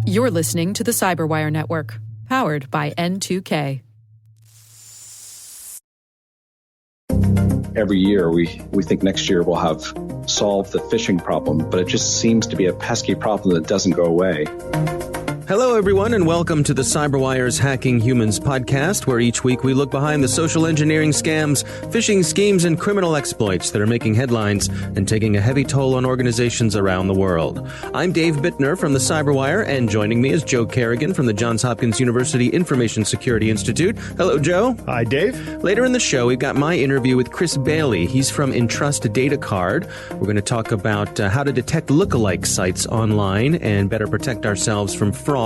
You're listening to the Cyberwire Network, powered by N2K. Every year, we think next year we'll have solved the phishing problem, but it just seems to be a pesky problem that doesn't go away. Hello, everyone, and welcome to the Cyberwire's Hacking Humans podcast, where each week we look behind the social engineering scams, phishing schemes, and criminal exploits that are making headlines and taking a heavy toll on organizations around the world. I'm Dave Bittner from the Cyberwire, and joining me is Joe Kerrigan from the Johns Hopkins University Information Security Institute. Hello, Joe. Hi, Dave. Later in the show, we've got my interview with Chris Bailey. He's from Entrust Data Card. We're going to talk about how to detect lookalike sites online and better protect ourselves from fraud.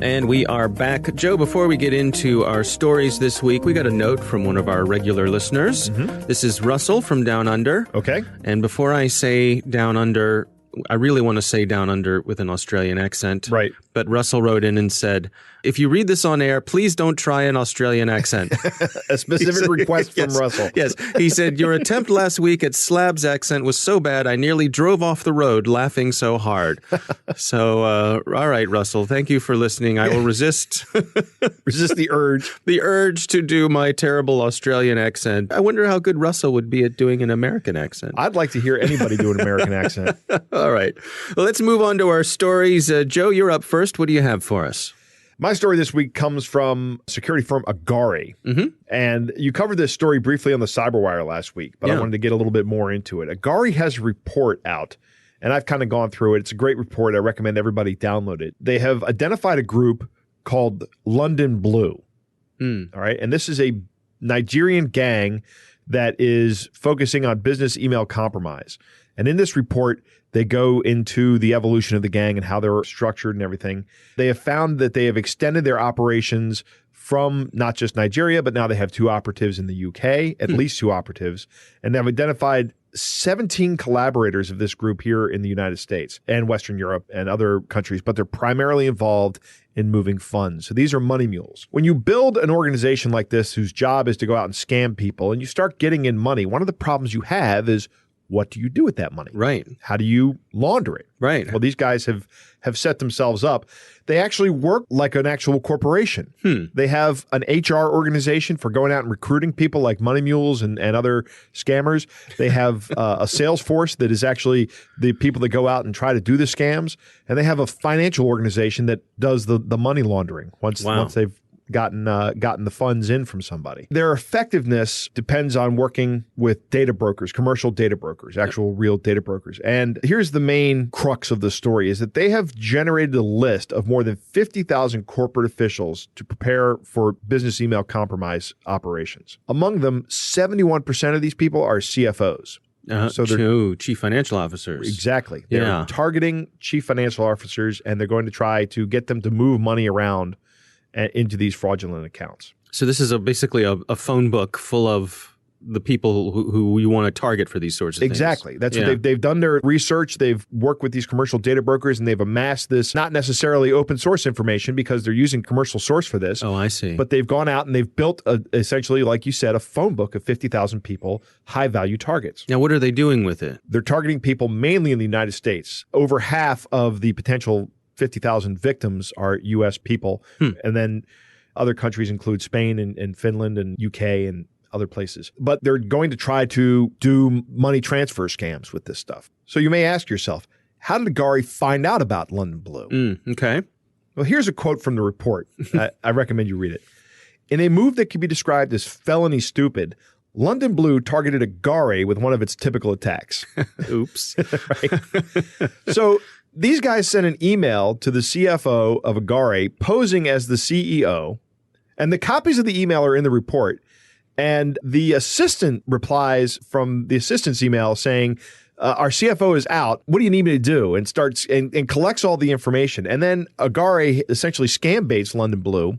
And we are back. Joe, before we get into our stories this week, we got a note from one of our regular listeners. This is Russell from Down Under. Okay. And before I say Down Under, I really want to say Down Under with an Australian accent. Right. But Russell wrote in and said, if you read this on air, please don't try an Australian accent. A specific request from Yes, Russell. Yes. He said, your attempt last week at Slab's accent was so bad, I nearly drove off the road laughing so hard. So, all right, Russell, thank you for listening. I will resist. Resist the urge. The urge to do my terrible Australian accent. I wonder how good Russell would be at doing an American accent. I'd like to hear anybody do an American accent. All right. Well, let's move on to our stories. Joe, you're up first. What do you have for us? My story this week comes from security firm Agari. And you covered this story briefly on the Cyberwire last week, but I wanted to get a little bit more into it. Agari has a report out, and I've kind of gone through it. It's a great report. I recommend everybody download it. They have identified a group called London Blue. All right. And this is a Nigerian gang that is focusing on business email compromise. And in this report, they go into the evolution of the gang and how they're structured and everything. They have found that they have extended their operations from not just Nigeria, but now they have 2 operatives in the UK, at least 2 operatives, and they've identified 17 collaborators of this group here in the United States and Western Europe and other countries, but they're primarily involved in moving funds. So these are money mules. When you build an organization like this whose job is to go out and scam people and you start getting in money, one of the problems you have is, what do you do with that money? Right. How do you launder it? Right. Well, these guys have set themselves up. They actually work like an actual corporation. They have an HR organization for going out and recruiting people like money mules and other scammers. They have a sales force that is actually the people that go out and try to do the scams. And they have a financial organization that does the money laundering once they've gotten the funds in from somebody. Their effectiveness depends on working with data brokers, commercial data brokers, actual real data brokers. And here's the main crux of the story is that they have generated a list of more than 50,000 corporate officials to prepare for business email compromise operations. Among them, 71% of these people are CFOs. So they're chief financial officers. Exactly. They're targeting chief financial officers, and they're going to try to get them to move money around into these fraudulent accounts. So this is basically a phone book full of the people who you want to target for these sorts of things. Exactly. That's what they've done their research. They've worked with these commercial data brokers, and they've amassed this, not necessarily open source information because they're using commercial source for this. Oh, I see. But they've gone out and they've built, essentially, like you said, a phone book of 50,000 people, high-value targets. Now, what are they doing with it? They're targeting people mainly in the United States. Over half of the potential 50,000 victims are U.S. people. And then other countries include Spain and Finland and UK and other places. But they're going to try to do money transfer scams with this stuff. So you may ask yourself, how did Agari find out about London Blue? Okay. Well, here's a quote from the report. I recommend you read it. In a move that can be described as felony stupid, London Blue targeted Agari with one of its typical attacks. Oops. Right. So these guys sent an email to the CFO of Agari posing as the CEO, and the copies of the email are in the report. And the assistant replies from the assistant's email saying, our CFO is out. What do you need me to do? And starts and collects all the information. And then Agari essentially scam baits London Blue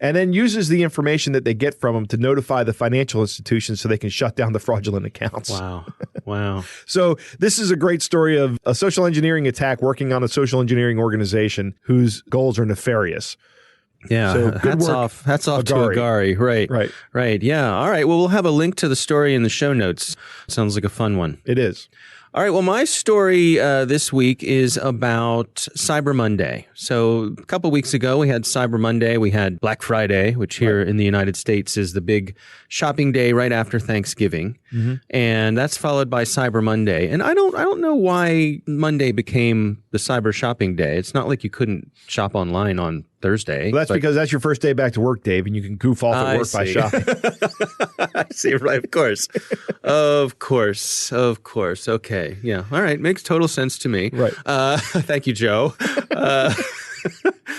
and then uses the information that they get from them to notify the financial institutions so they can shut down the fraudulent accounts. Wow. Wow. So this is a great story of a social engineering attack working on a social engineering organization whose goals are nefarious. Yeah, So good hats off to Agari. Right. Right. Yeah. All right. Well, we'll have a link to the story in the show notes. Sounds like a fun one. It is. All right. Well, my story this week is about Cyber Monday. So a couple weeks ago, we had Cyber Monday. We had Black Friday, which here in the United States is the big shopping day right after Thanksgiving. Mm-hmm. And that's followed by Cyber Monday. And I don't know why Monday became the cyber shopping day. It's not like you couldn't shop online on Thursday. Well, that's because that's your first day back to work, Dave, and you can goof off at work by shopping. I see. Right. Of course. Of course. Okay. Yeah. All right. Makes total sense to me. Right. Thank you, Joe.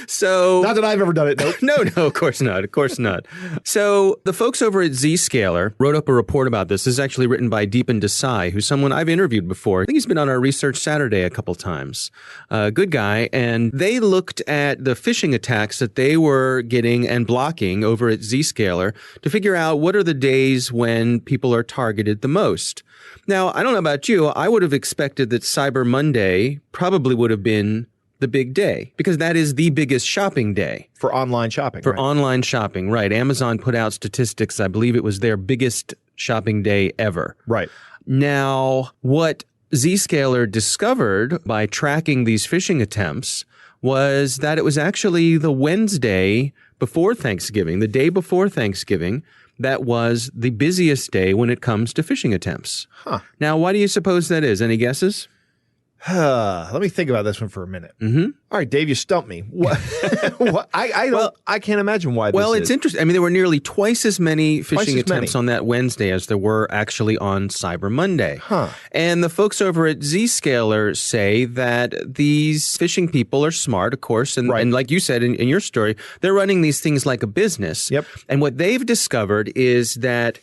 So not that I've ever done it. Nope. No, of course not. Of course not. So the folks over at Zscaler wrote up a report about this. This is actually written by Deepan Desai, who's someone I've interviewed before. I think he's been on our Research Saturday a couple times. Good guy. And they looked at the phishing attacks that they were getting and blocking over at Zscaler to figure out what are the days when people are targeted the most. Now, I don't know about you. I would have expected that Cyber Monday probably would have been the big day, because that is the biggest shopping day. For online shopping. Online shopping, right. Amazon put out statistics. I believe it was their biggest shopping day ever. Right. Now, what Zscaler discovered by tracking these phishing attempts was that it was actually the Wednesday before Thanksgiving, the day before Thanksgiving, that was the busiest day when it comes to phishing attempts. Huh. Now, why do you suppose that is? Any guesses? Let me think about this one for a minute. Mm-hmm. All right, Dave, you stumped me. What? I can't imagine why this it's interesting. I mean, there were nearly twice as many phishing attempts on that Wednesday as there were actually on Cyber Monday. Huh. And the folks over at Zscaler say that these phishing people are smart, of course. And, and like you said in your story, they're running these things like a business. Yep. And what they've discovered is that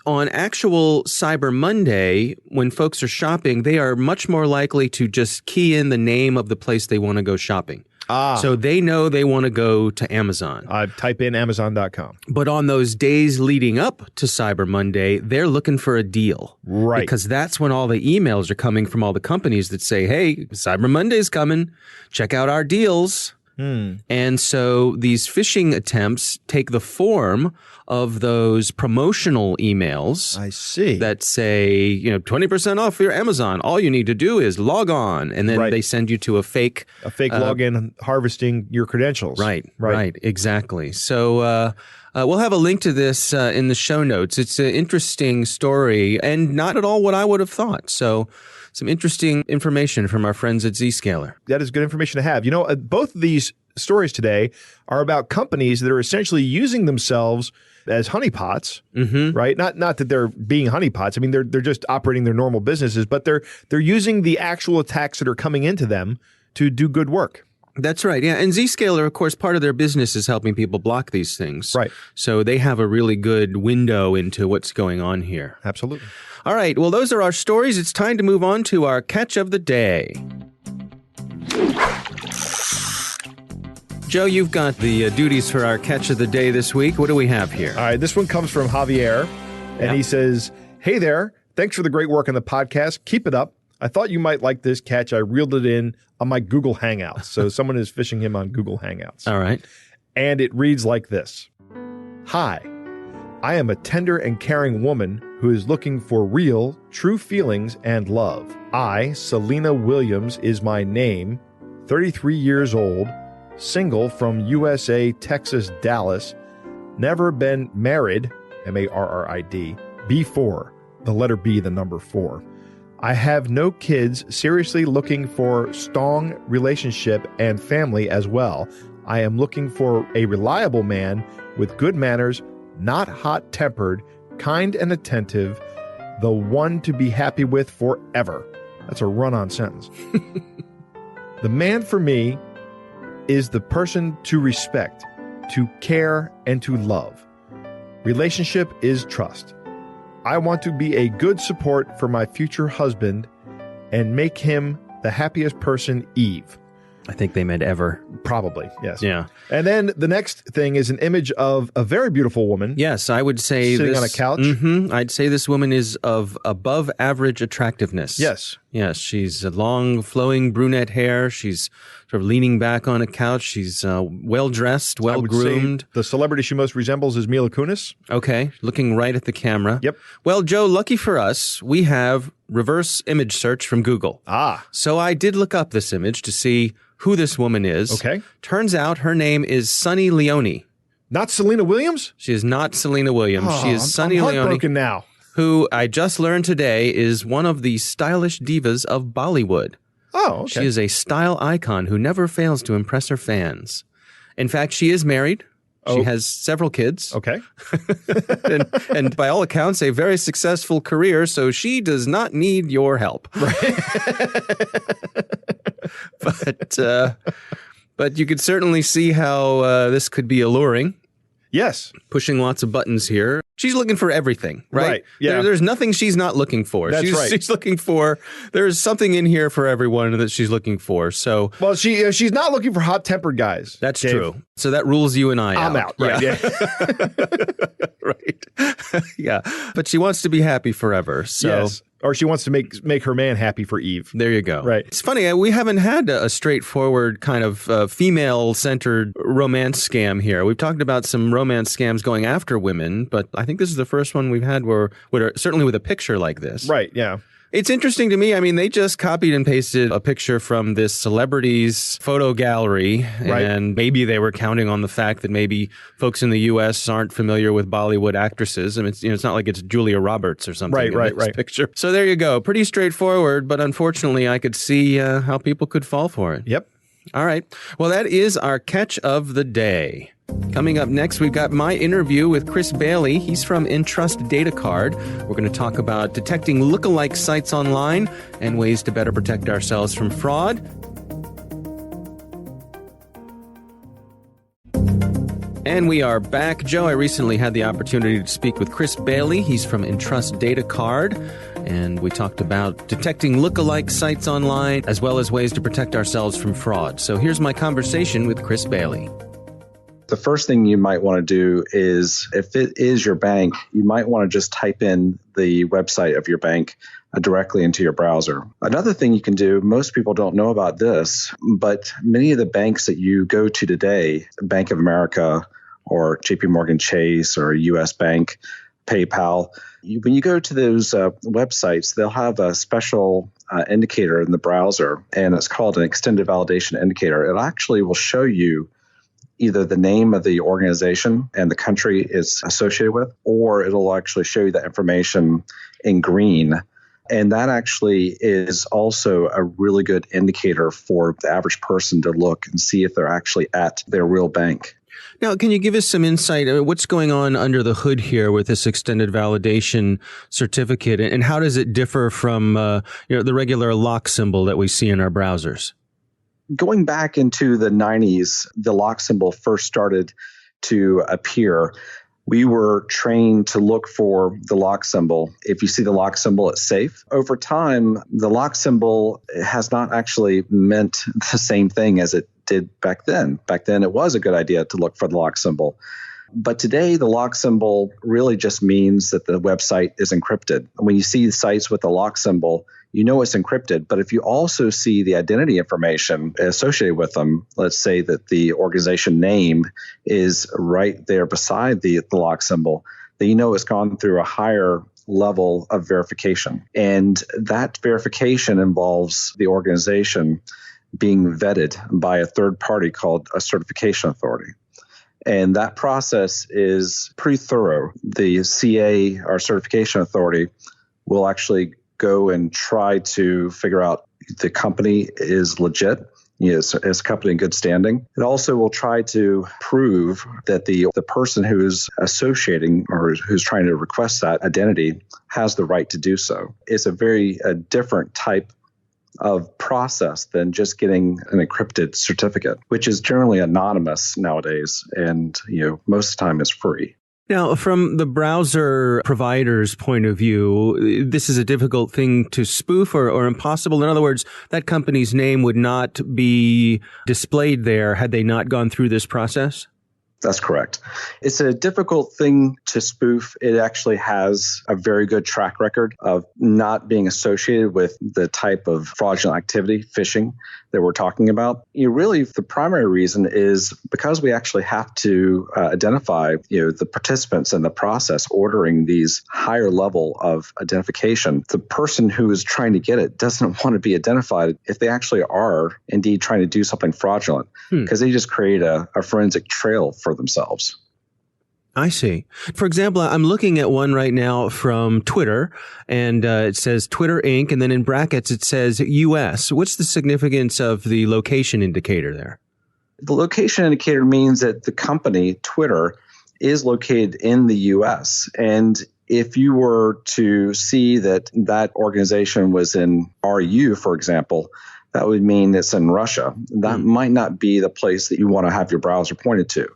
on actual Cyber Monday, when folks are shopping, they are much more likely to just key in the name of the place they want to go shopping. So they know they want to go to Amazon. Type in Amazon.com. But on those days leading up to Cyber Monday, they're looking for a deal. Right. Because that's when all the emails are coming from all the companies that say, hey, Cyber Monday's coming. Check out our deals. And so these phishing attempts take the form of those promotional emails. I see. That say, 20% off your Amazon. All you need to do is log on. And then they send you to a fake login harvesting your credentials. Right. Exactly. So, we'll have a link to this in the show notes. It's an interesting story and not at all what I would have thought. So some interesting information from our friends at Zscaler. That is good information to have. Both of these stories today are about companies that are essentially using themselves as honeypots, right? Not that they're being honeypots. I mean, they're just operating their normal businesses, but they're using the actual attacks that are coming into them to do good work. That's right. Yeah. And Zscaler, of course, part of their business is helping people block these things. Right. So they have a really good window into what's going on here. Absolutely. All right. Well, those are our stories. It's time to move on to our catch of the day. Joe, you've got the duties for our catch of the day this week. What do we have here? All right. This one comes from Javier, and he says, hey there. Thanks for the great work on the podcast. Keep it up. I thought you might like this catch. I reeled it in on my Google Hangouts. So someone is phishing him on Google Hangouts. All right. And it reads like this. Hi, I am a tender and caring woman who is looking for real, true feelings and love. I, Selena Williams, is my name, 33 years old, single from USA, Texas, Dallas, never been married, M-A-R-R-I-D, before, the letter B, the number 4. I have no kids, seriously looking for strong relationship and family as well. I am looking for a reliable man with good manners, not hot-tempered, kind and attentive, the one to be happy with forever. That's a run-on sentence. The man for me is the person to respect, to care, and to love. Relationship is trust. I want to be a good support for my future husband and make him the happiest person, Eve. I think they meant ever. Probably, yes. Yeah. And then the next thing is an image of a very beautiful woman. Yes, I would say sitting on a couch. I'd say this woman is of above average attractiveness. Yes. Yes, she's a long, flowing brunette hair. She's sort of leaning back on a couch. She's well-dressed, well-groomed. The celebrity she most resembles is Mila Kunis. Okay, looking right at the camera. Yep. Well, Joe, lucky for us, we have reverse image search from Google. So I did look up this image to see who this woman is. Okay. Turns out her name is Sunny Leone. Not Serena Williams? She is not Serena Williams. She is Sunny I'm Leone. heartbroken now. Who I just learned today is one of the stylish divas of Bollywood. Oh, okay. She is a style icon who never fails to impress her fans. In fact, she is married. She has several kids. Okay. and by all accounts, a very successful career, so she does not need your help. Right. But you could certainly see how this could be alluring. Yes. Pushing lots of buttons here. She's looking for everything, right? Right, yeah. There's nothing she's not looking for. That's right. She's looking for, there's something in here for everyone that she's looking for. So, well, she's not looking for hot-tempered guys. That's Dave. true. So that rules you and I out. I'm out. Right. Yeah. Right. Yeah. But she wants to be happy forever. So. Yes. Or she wants to make her man happy for Eve. There you go. Right. It's funny, we haven't had a straightforward kind of female-centered romance scam here. We've talked about some romance scams going after women, but I think this is the first one we've had where certainly with a picture like this. Right, yeah. It's interesting to me. I mean, they just copied and pasted a picture from this celebrity's photo gallery, right. And maybe they were counting on the fact that maybe folks in the U.S. aren't familiar with Bollywood actresses. I mean, it's not like it's Julia Roberts or something in this picture. So there you go. Pretty straightforward, but unfortunately, I could see how people could fall for it. Yep. All right. Well, that is our catch of the day. Coming up next, we've got my interview with Chris Bailey. He's from Entrust Data Card. We're going to talk about detecting lookalike sites online and ways to better protect ourselves from fraud. And we are back. Joe, I recently had the opportunity to speak with Chris Bailey. He's from Entrust Data Card. And we talked about detecting lookalike sites online, as well as ways to protect ourselves from fraud. So here's my conversation with Chris Bailey. The first thing you might want to do is, if it is your bank, you might want to just type in the website of your bank directly into your browser. Another thing you can do, most people don't know about this, but many of the banks that you go to today, Bank of America or JP Morgan Chase or US Bank, PayPal, when you go to those websites, they'll have a special indicator in the browser, and it's called an extended validation indicator. It actually will show you either the name of the organization and the country it's associated with, or it'll actually show you that information in green. And that actually is also a really good indicator for the average person to look and see if they're actually at their real bank. Now, can you give us some insight? What's going on under the hood here with this extended validation certificate, and how does it differ from the regular lock symbol that we see in our browsers? Going back into the 90s, the lock symbol first started to appear. We were trained to look for the lock symbol. If you see the lock symbol, it's safe. Over time, the lock symbol has not actually meant the same thing as it did back then. Back then, it was a good idea to look for the lock symbol. But today, the lock symbol really just means that the website is encrypted. When you see sites with the lock symbol, you know it's encrypted. But if you also see the identity information associated with them, let's say that the organization name is right there beside the lock symbol, then you know it's gone through a higher level of verification. And that verification involves the organization being vetted by a third party called a certification authority. And that process is pretty thorough. The CA, our certification authority, will actually go and try to figure out the company is legit, is a company in good standing. It also will try to prove that the person who's associating or who's trying to request that identity has the right to do so. It's a very different type of process than just getting an encrypted certificate, which is generally anonymous nowadays, and most of the time is free. Now, from the browser provider's point of view, this is a difficult thing to spoof or impossible. In other words, that company's name would not be displayed there had they not gone through this process? That's correct. It's a difficult thing to spoof. It actually has a very good track record of not being associated with the type of fraudulent activity, phishing, that we're talking about. Really, the primary reason is because we actually have to identify, the participants in the process ordering these higher level of identification. The person who is trying to get it doesn't want to be identified if they actually are indeed trying to do something fraudulent, because they just create a forensic trail for themselves. I see. For example, I'm looking at one right now from Twitter, and it says Twitter Inc., and then in brackets it says U.S. What's the significance of the location indicator there? The location indicator means that the company, Twitter, is located in the U.S., and if you were to see that organization was in RU, for example, that would mean it's in Russia. That might not be the place that you want to have your browser pointed to.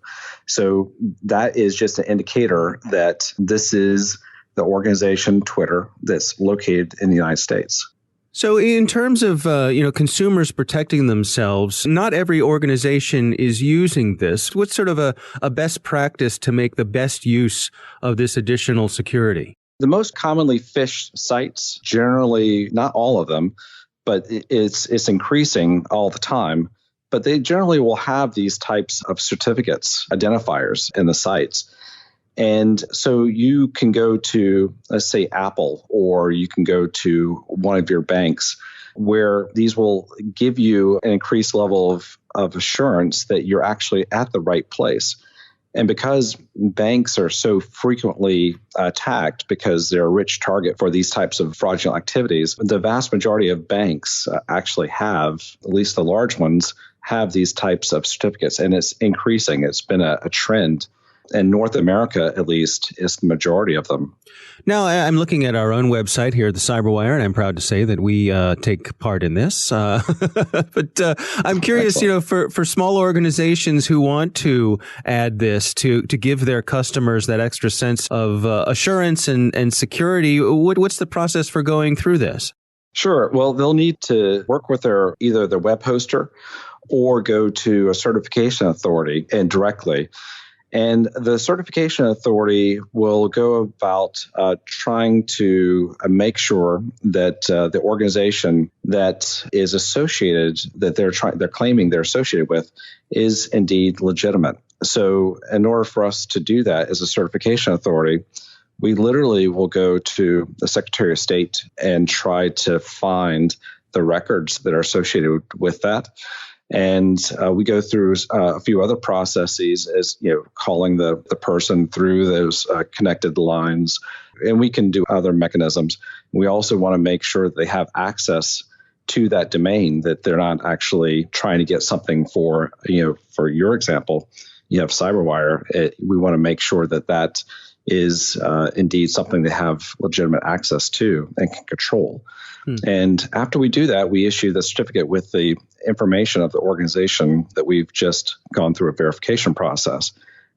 So that is just an indicator that this is the organization, Twitter, that's located in the United States. So in terms of, consumers protecting themselves, not every organization is using this. What's sort of a best practice to make the best use of this additional security? The most commonly phished sites, generally, not all of them, but it's increasing all the time. But they generally will have these types of certificates, identifiers in the sites. And so you can go to, let's say, Apple, or you can go to one of your banks, where these will give you an increased level of assurance that you're actually at the right place. And because banks are so frequently attacked because they're a rich target for these types of fraudulent activities, the vast majority of banks actually have, at least the large ones, have these types of certificates. And it's increasing. It's been a trend. In North America, at least, is the majority of them. Now, I'm looking at our own website here at the Cyberwire, and I'm proud to say that we take part in this. But I'm curious, for small organizations who want to add this to give their customers that extra sense of assurance and security, what's the process for going through this? Sure. Well, they'll need to work with either their web hoster or go to a certification authority and directly. And the certification authority will go about trying to make sure that the organization that is associated, that they're claiming they're associated with, is indeed legitimate. So in order for us to do that as a certification authority, we literally will go to the Secretary of State and try to find the records that are associated with that. And we go through a few other processes, as calling the person through those connected lines, and we can do other mechanisms. We also want to make sure that they have access to that domain, that they're not actually trying to get something for your example, you have Cyberwire. We want to make sure that is indeed something they have legitimate access to and can control. And after we do that, we issue the certificate with the information of the organization that we've just gone through a verification process.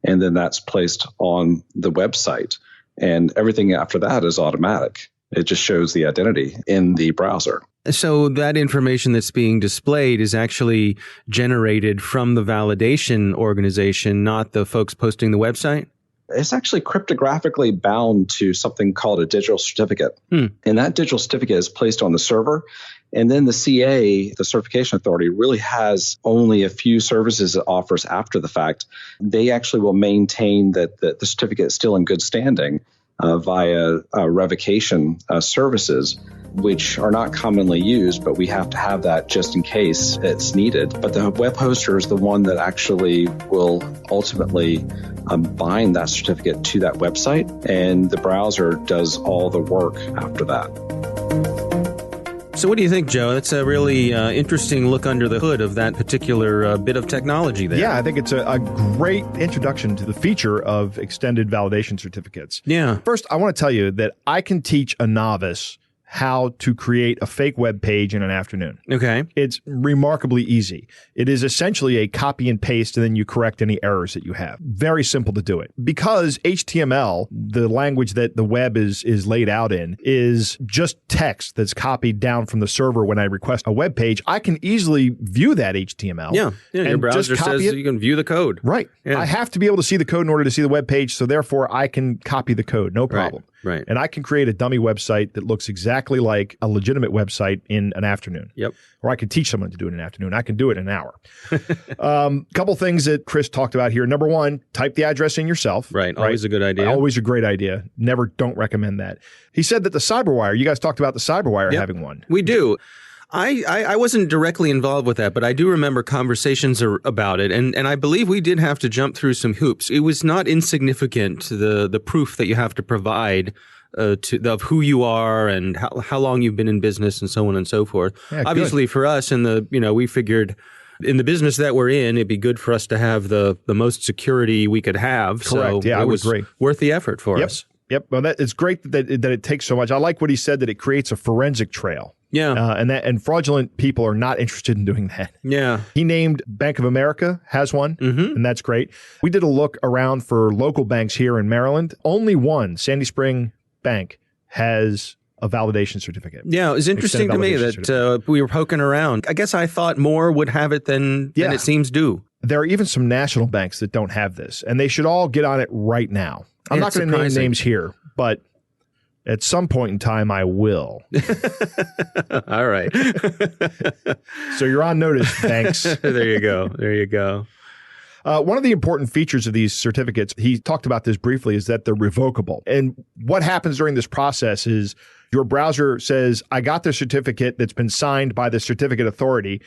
And then that's placed on the website. And everything after that is automatic. It just shows the identity in the browser. So that information that's being displayed is actually generated from the validation organization, not the folks posting the website? It's actually cryptographically bound to something called a digital certificate. And that digital certificate is placed on the server. And then the CA, the certification authority, really has only a few services it offers after the fact. They actually will maintain that the certificate is still in good standing via revocation services, which are not commonly used, but we have to have that just in case it's needed. But the web hoster is the one that actually will ultimately bind that certificate to that website, and the browser does all the work after that. So what do you think, Joe? That's a really interesting look under the hood of that particular bit of technology there. Yeah, I think it's a great introduction to the feature of extended validation certificates. Yeah. First, I want to tell you that I can teach a novice how to create a fake web page in an afternoon. Okay. It's remarkably easy. It is essentially a copy and paste, and then you correct any errors that you have. Very simple to do it. Because HTML, the language that the web is laid out in, is just text that's copied down from the server when I request a web page, I can easily view that HTML. Yeah. Your browser says you can view the code. Right. Yeah. I have to be able to see the code in order to see the web page, so therefore I can copy the code, no problem. Right. And I can create a dummy website that looks exactly like a legitimate website in an afternoon. Yep. Or I can teach someone to do it in an afternoon. I can do it in an hour. Couple things that Chris talked about here. Number one, type the address in yourself. Right. Always a good idea. Always a great idea. Don't recommend that. He said that the CyberWire, you guys talked about the CyberWire having one. We do. I wasn't directly involved with that, but I do remember conversations about it, and I believe we did have to jump through some hoops. It was not insignificant, the proof that you have to provide of who you are and how long you've been in business and so on and so forth. Yeah, obviously, for us, we figured in the business that we're in, it'd be good for us to have the most security we could have. Correct. So yeah, it was worth the effort for us. Yep. Well, it's great that it takes so much. I like what he said, that it creates a forensic trail. Yeah. And fraudulent people are not interested in doing that. Yeah. He named Bank of America has one, and that's great. We did a look around for local banks here in Maryland. Only one, Sandy Spring Bank, has a validation certificate. Yeah, it was interesting to me that we were poking around. I guess I thought more would have it than it seems do. There are even some national banks that don't have this, and they should all get on it right now. I'm not going to name names here, but at some point in time, I will. All right. So you're on notice, banks. There you go. One of the important features of these certificates, he talked about this briefly, is that they're revocable. And what happens during this process is your browser says, I got the certificate that's been signed by the certificate authority.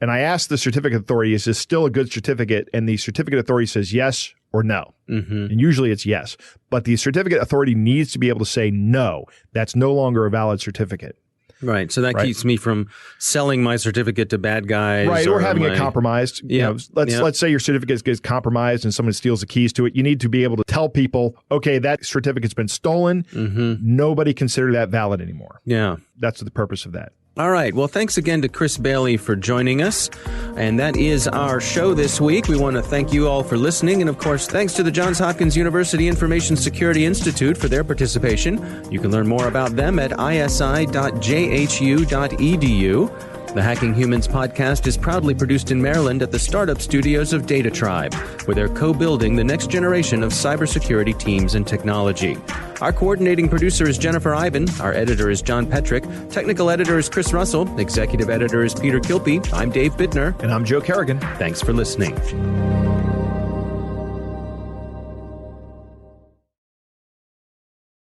And I asked the certificate authority, is this still a good certificate? And the certificate authority says yes or no. And usually it's yes. But the certificate authority needs to be able to say no. That's no longer a valid certificate. Right. So that keeps me from selling my certificate to bad guys. Right. Or having it compromised. Let's say your certificate gets compromised and someone steals the keys to it. You need to be able to tell people, okay, that certificate's been stolen. Nobody consider that valid anymore. Yeah. That's the purpose of that. All right. Well, thanks again to Chris Bailey for joining us. And that is our show this week. We want to thank you all for listening. And of course, thanks to the Johns Hopkins University Information Security Institute for their participation. You can learn more about them at isi.jhu.edu. The Hacking Humans podcast is proudly produced in Maryland at the startup studios of Data Tribe, where they're co-building the next generation of cybersecurity teams and technology. Our coordinating producer is Jennifer Ivan. Our editor is John Petrick. Technical editor is Chris Russell. Executive editor is Peter Kilpie. I'm Dave Bittner. And I'm Joe Kerrigan. Thanks for listening.